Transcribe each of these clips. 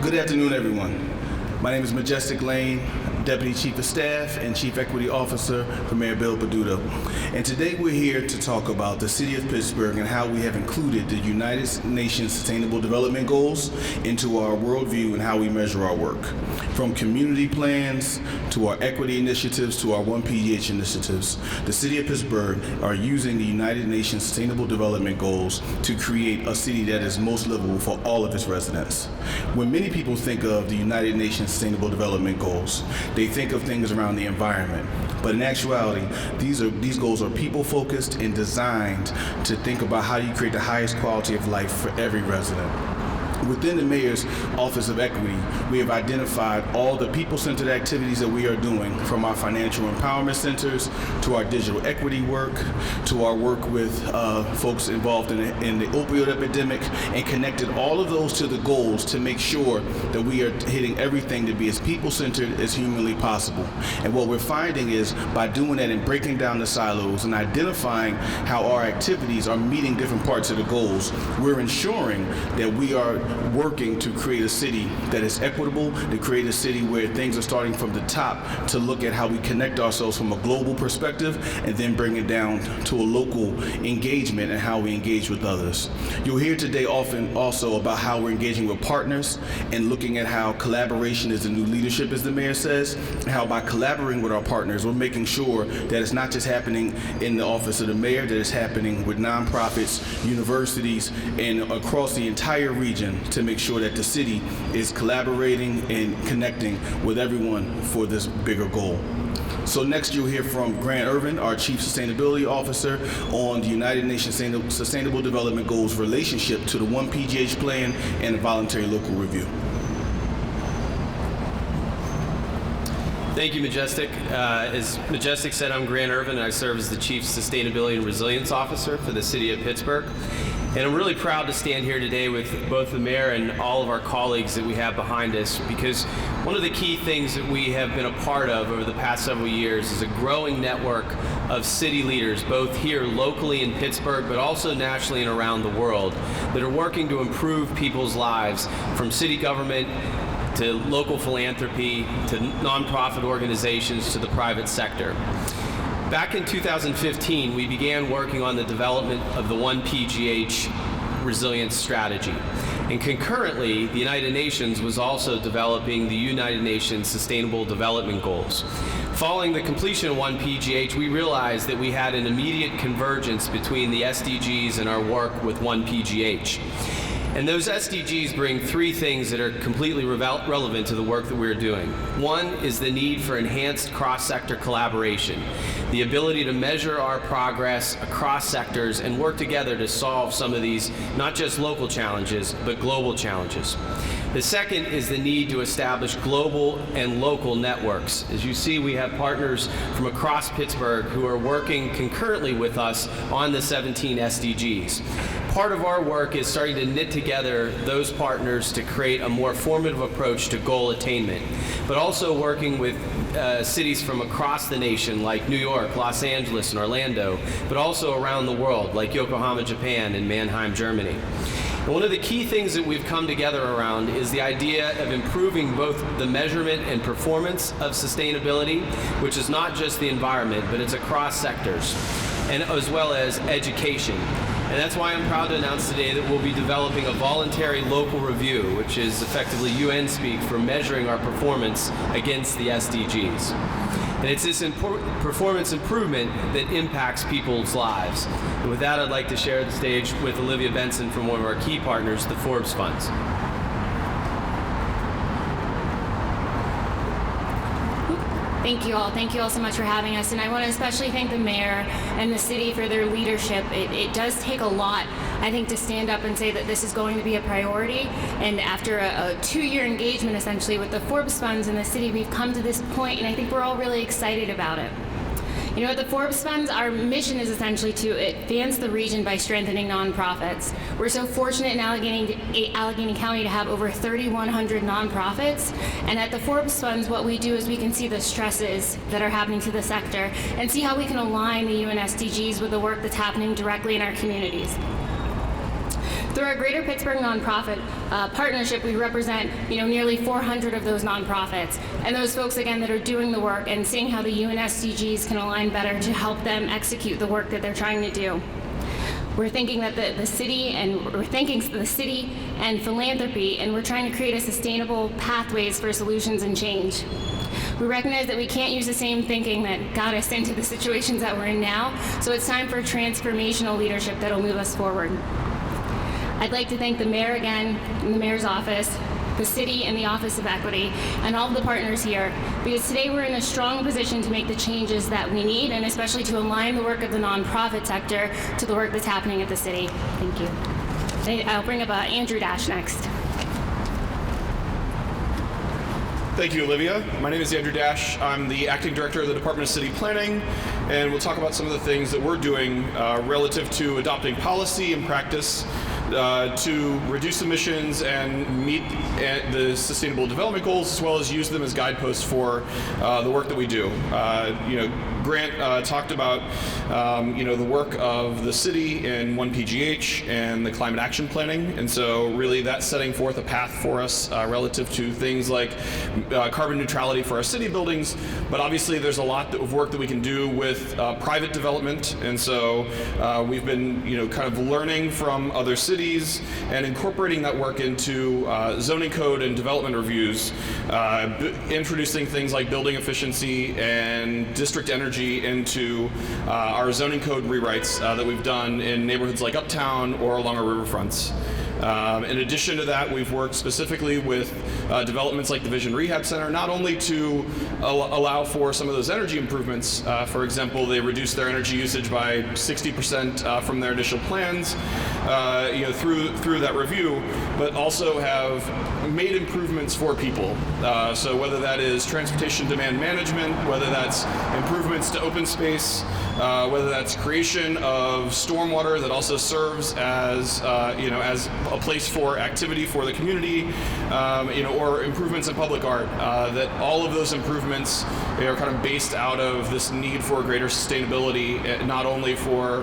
Good afternoon, everyone. My name is Majestic Lane, Deputy Chief of Staff and Chief Equity Officer for Mayor Bill Peduto. And today we're here to talk about the City of Pittsburgh and how we have included the United Nations Sustainable Development Goals into our worldview and how we measure our work. From community plans to our equity initiatives to our 1PGH initiatives, the City of Pittsburgh are using the United Nations Sustainable Development Goals to create a city that is most livable for all of its residents. When many people think of the United Nations Sustainable Development Goals, they think of things around the environment. But in actuality, these goals are people-focused and designed to think about how you create the highest quality of life for every resident. Within the Mayor's Office of Equity, we have identified all the people-centered activities that we are doing, from our financial empowerment centers to our digital equity work to our work with folks involved in the opioid epidemic, and connected all of those to the goals to make sure that we are hitting everything to be as people-centered as humanly possible. And what we're finding is by doing that and breaking down the silos and identifying how our activities are meeting different parts of the goals, we're ensuring that we are working to create a city that is equitable, to create a city where things are starting from the top to look at how we connect ourselves from a global perspective and then bring it down to a local engagement and how we engage with others. You'll hear today often also about how we're engaging with partners and looking at how collaboration is the new leadership, as the mayor says, and how by collaborating with our partners, we're making sure that it's not just happening in the office of the mayor, that it's happening with nonprofits, universities, and across the entire region, to make sure that the city is collaborating and connecting with everyone for this bigger goal. So next you'll hear from Grant Irvin, our Chief Sustainability Officer, on the United Nations Sustainable Development Goals relationship to the 1PGH plan and the voluntary local review. Thank you, Majestic. As Majestic said, I'm Grant Irvin, and I serve as the Chief Sustainability and Resilience Officer for the City of Pittsburgh. And I'm really proud to stand here today with both the mayor and all of our colleagues that we have behind us, because one of the key things that we have been a part of over the past several years is a growing network of city leaders, both here locally in Pittsburgh, but also nationally and around the world, that are working to improve people's lives, from city government to local philanthropy to nonprofit organizations to the private sector. Back in 2015, we began working on the development of the 1PGH resilience strategy. And concurrently, the United Nations was also developing the United Nations Sustainable Development Goals. Following the completion of 1PGH, we realized that we had an immediate convergence between the SDGs and our work with 1PGH. And those SDGs bring three things that are completely relevant to the work that we're doing. One is the need for enhanced cross-sector collaboration, the ability to measure our progress across sectors and work together to solve some of these, not just local challenges, but global challenges. The second is the need to establish global and local networks. As you see, we have partners from across Pittsburgh who are working concurrently with us on the 17 SDGs. Part of our work is starting to knit together those partners to create a more formative approach to goal attainment, but also working with cities from across the nation like New York, Los Angeles, and Orlando, but also around the world like Yokohama, Japan, and Mannheim, Germany. And one of the key things that we've come together around is the idea of improving both the measurement and performance of sustainability, which is not just the environment, but it's across sectors, and as well as education. And that's why I'm proud to announce today that we'll be developing a voluntary local review, which is effectively UN speak for measuring our performance against the SDGs. And it's this performance improvement that impacts people's lives. And with that, I'd like to share the stage with Olivia Benson from one of our key partners, the Forbes Funds. Thank you all. Thank you all so much for having us. And I want to especially thank the mayor and the city for their leadership. It does take a lot, I think, to stand up and say that this is going to be a priority. And after a 2-year engagement, essentially, with the Forbes Funds in the city, we've come to this point, and I think we're all really excited about it. You know, at the Forbes Funds, our mission is essentially to advance the region by strengthening nonprofits. We're so fortunate in Allegheny County to have over 3,100 nonprofits. And at the Forbes Funds, what we do is we can see the stresses that are happening to the sector and see how we can align the UN SDGs with the work that's happening directly in our communities. Through our Greater Pittsburgh Nonprofit Partnership, we represent nearly 400 of those nonprofits, and those folks again that are doing the work and seeing how the UN SDGs can align better to help them execute the work that they're trying to do. We're thinking that the city and philanthropy, and we're trying to create a sustainable pathways for solutions and change. We recognize that we can't use the same thinking that got us into the situations that we're in now, so it's time for transformational leadership that'll move us forward. I'd like to thank the mayor again, and the mayor's office, the city and the Office of Equity, and all of the partners here, because today we're in a strong position to make the changes that we need, and especially to align the work of the nonprofit sector to the work that's happening at the city. Thank you. I'll bring up Andrew Dash next. Thank you, Olivia. My name is Andrew Dash. I'm the Acting Director of the Department of City Planning, and we'll talk about some of the things that we're doing relative to adopting policy and practice to reduce emissions and meet the Sustainable Development Goals, as well as use them as guideposts for the work that we do. Grant talked about the work of the city in 1PGH and the climate action planning, and so really that's setting forth a path for us relative to things like carbon neutrality for our city buildings, but obviously there's a lot of work that we can do with private development, and so we've been kind of learning from other cities and incorporating that work into zoning code and development reviews, introducing things like building efficiency and district energy into our zoning code rewrites that we've done in neighborhoods like Uptown or along our riverfronts. In addition to that, we've worked specifically with developments like the Vision Rehab Center, not only to allow for some of those energy improvements. For example, they reduced their energy usage by 60% from their initial plans through that review, but also have made improvements for people. So whether that is transportation demand management, whether that's improvements to open space, whether that's creation of stormwater that also serves as as a place for activity for the community, or improvements in public art, that all of those improvements are kind of based out of this need for greater sustainability, not only for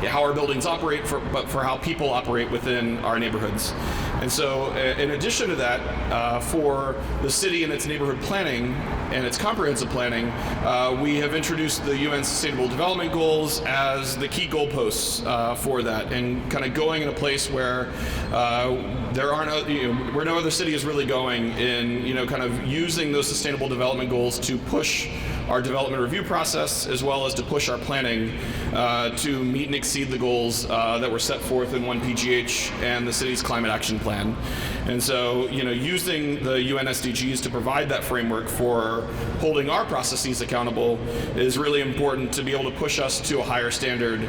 how our buildings operate, but for how people operate within our neighborhoods. And so in addition to that, for the city and its neighborhood planning and its comprehensive planning, we have introduced the UN Sustainable Development Goals as the key goalposts for that, and kind of going in a place where there aren't, where no other city is really going in, kind of using those Sustainable Development Goals to push our development review process, as well as to push our planning to meet and exceed the goals that were set forth in 1PGH and the city's climate action plan. And so, using the UN SDGs to provide that framework for holding our processes accountable is really important to be able to push us to a higher standard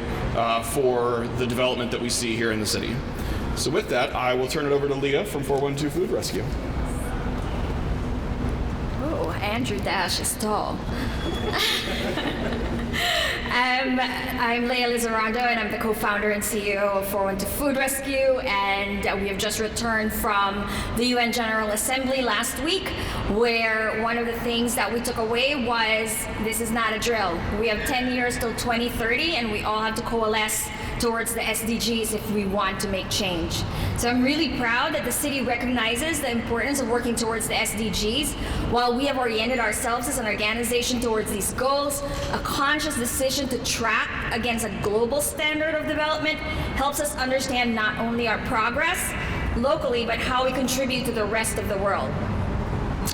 for the development that we see here in the city. So with that, I will turn it over to Leah from 412 Food Rescue. Oh, Andrew Dash is tall. I'm Leah Lizarrando, and I'm the co-founder and CEO of 412 Food Rescue, and we have just returned from the UN General Assembly last week, where one of the things that we took away was this is not a drill. We have 10 years till 2030, and we all have to coalesce towards the SDGs if we want to make change. So I'm really proud that the city recognizes the importance of working towards the SDGs. While we have oriented ourselves as an organization towards these goals, a conscious decision to track against a global standard of development helps us understand not only our progress locally, but how we contribute to the rest of the world.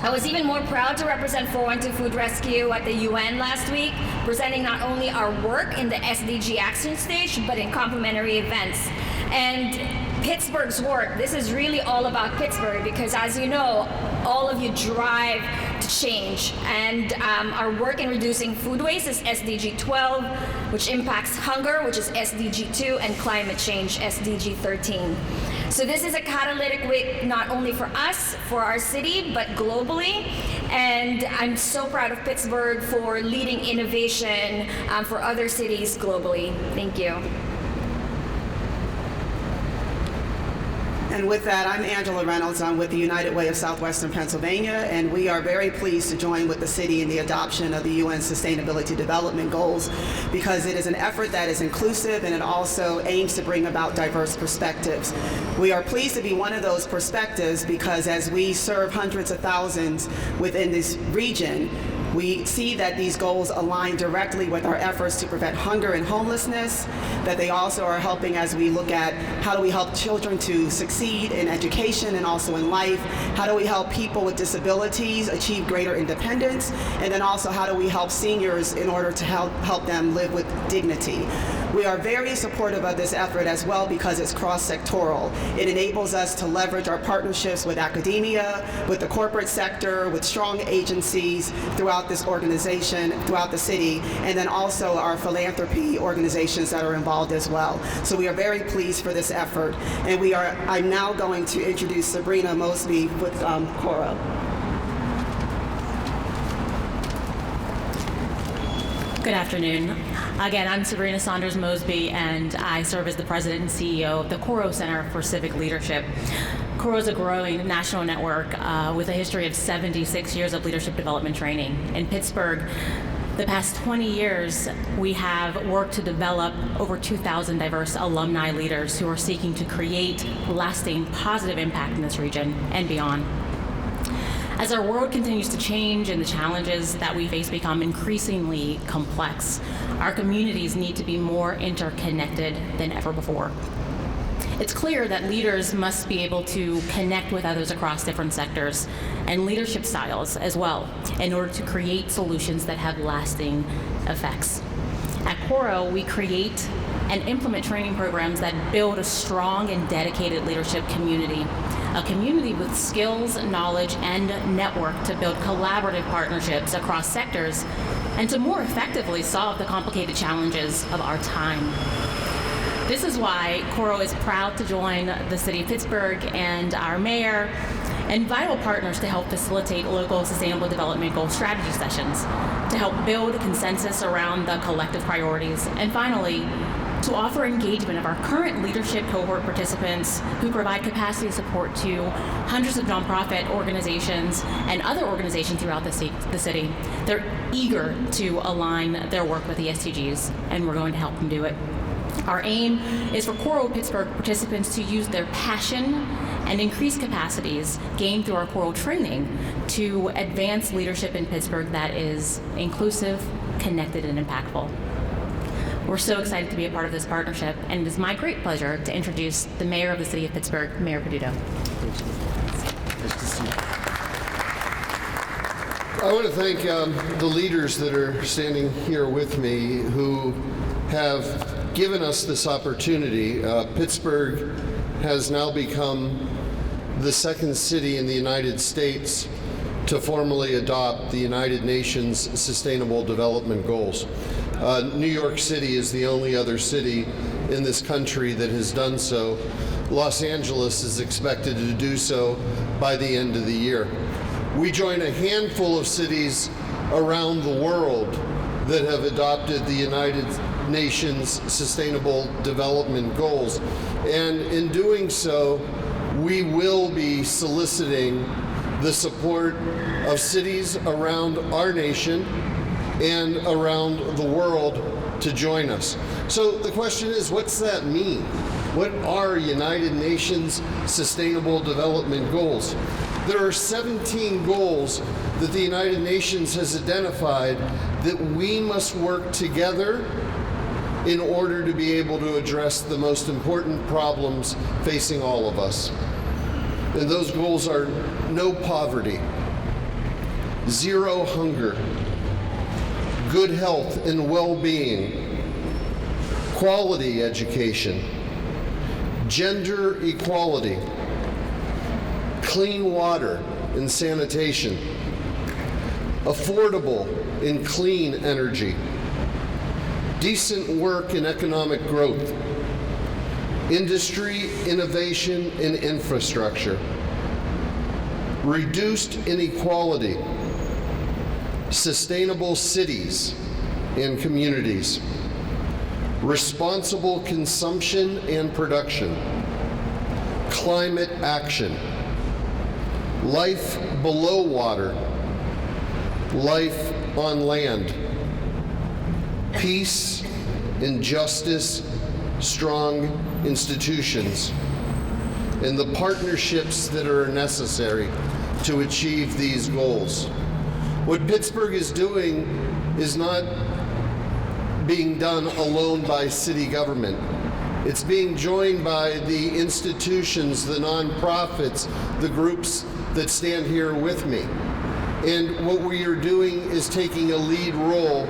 I was even more proud to represent 412 Food Rescue at the UN last week, presenting not only our work in the SDG action stage, but in complementary events. And Pittsburgh's work, this is really all about Pittsburgh, because as you know, all of you drive to change. And our work in reducing food waste is SDG 12, which impacts hunger, which is SDG 2, and climate change, SDG 13. So this is a catalytic week not only for us, for our city, but globally. And I'm so proud of Pittsburgh for leading innovation for other cities globally. Thank you. And with that, I'm Angela Reynolds. I'm with the United Way of Southwestern Pennsylvania, and we are very pleased to join with the city in the adoption of the UN Sustainability Development Goals because it is an effort that is inclusive and it also aims to bring about diverse perspectives. We are pleased to be one of those perspectives because as we serve hundreds of thousands within this region, we see that these goals align directly with our efforts to prevent hunger and homelessness, that they also are helping as we look at how do we help children to succeed in education and also in life, how do we help people with disabilities achieve greater independence, and then also how do we help seniors in order to help them live with dignity. We are very supportive of this effort as well because it's cross-sectoral. It enables us to leverage our partnerships with academia, with the corporate sector, with strong agencies throughout this organization, throughout the city, and then also our philanthropy organizations that are involved as well. So we are very pleased for this effort. And I'm now going to introduce Sabrina Mosby with Coro. Good afternoon. Again, I'm Sabrina Saunders Mosby, and I serve as the president and CEO of the Coro Center for Civic Leadership. Coro is a growing national network with a history of 76 years of leadership development training. In Pittsburgh, the past 20 years, we have worked to develop over 2,000 diverse alumni leaders who are seeking to create lasting positive impact in this region and beyond. As our world continues to change and the challenges that we face become increasingly complex, our communities need to be more interconnected than ever before. It's clear that leaders must be able to connect with others across different sectors and leadership styles as well in order to create solutions that have lasting effects. At Coro, we create and implement training programs that build a strong and dedicated leadership community, a community with skills, knowledge, and network to build collaborative partnerships across sectors and to more effectively solve the complicated challenges of our time. This is why Coro is proud to join the City of Pittsburgh and our mayor and vital partners to help facilitate local sustainable development goal strategy sessions, to help build a consensus around the collective priorities, and finally, to offer engagement of our current leadership cohort participants who provide capacity support to hundreds of nonprofit organizations and other organizations throughout the city. They're eager to align their work with the SDGs, and we're going to help them do it. Our aim is for Coro Pittsburgh participants to use their passion and increase capacities gained through our Coro training to advance leadership in Pittsburgh that is inclusive, connected, and impactful. We're so excited to be a part of this partnership, and it is my great pleasure to introduce the Mayor of the City of Pittsburgh, Mayor Peduto. I want to thank the leaders that are standing here with me who have given us this opportunity. Pittsburgh has now become the second city in the United States to formally adopt the United Nations Sustainable Development Goals. New York City is the only other city in this country that has done so. Los Angeles is expected to do so by the end of the year. We join a handful of cities around the world that have adopted the United Nations Sustainable Development Goals. And in doing so, we will be soliciting the support of cities around our nation and around the world to join us. So the question is, what's that mean? What are United Nations Sustainable Development Goals? There are 17 goals that the United Nations has identified that we must work together in order to be able to address the most important problems facing all of us. And those goals are no poverty, zero hunger, good health and well-being, quality education, gender equality, clean water and sanitation, affordable and clean energy, decent work and economic growth, industry, innovation, and infrastructure, reduced inequality, sustainable cities and communities, responsible consumption and production, climate action, life below water, life on land, peace and justice, strong institutions, and the partnerships that are necessary to achieve these goals. What Pittsburgh is doing is not being done alone by city government. It's being joined by the institutions, the nonprofits, the groups that stand here with me. And what we are doing is taking a lead role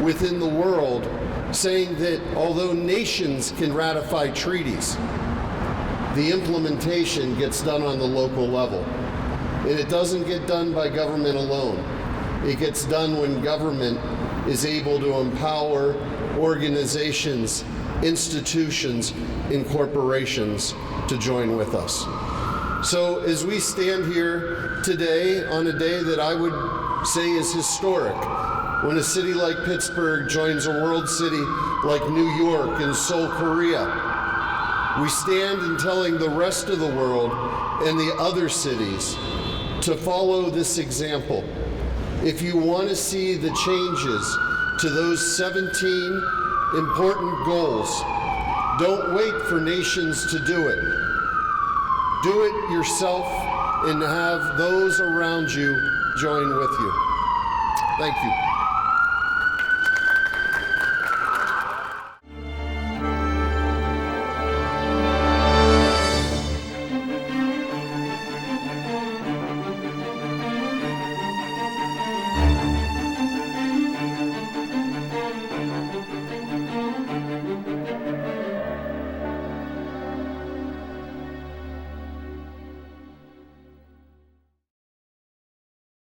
within the world, saying that although nations can ratify treaties, the implementation gets done on the local level. And it doesn't get done by government alone. It gets done when government is able to empower organizations, institutions, and corporations to join with us. So as we stand here today on a day that I would say is historic, when a city like Pittsburgh joins a world city like New York and Seoul, Korea, we stand in telling the rest of the world and the other cities to follow this example. If you want to see the changes to those 17 important goals, don't wait for nations to do it. Do it yourself and have those around you join with you. Thank you.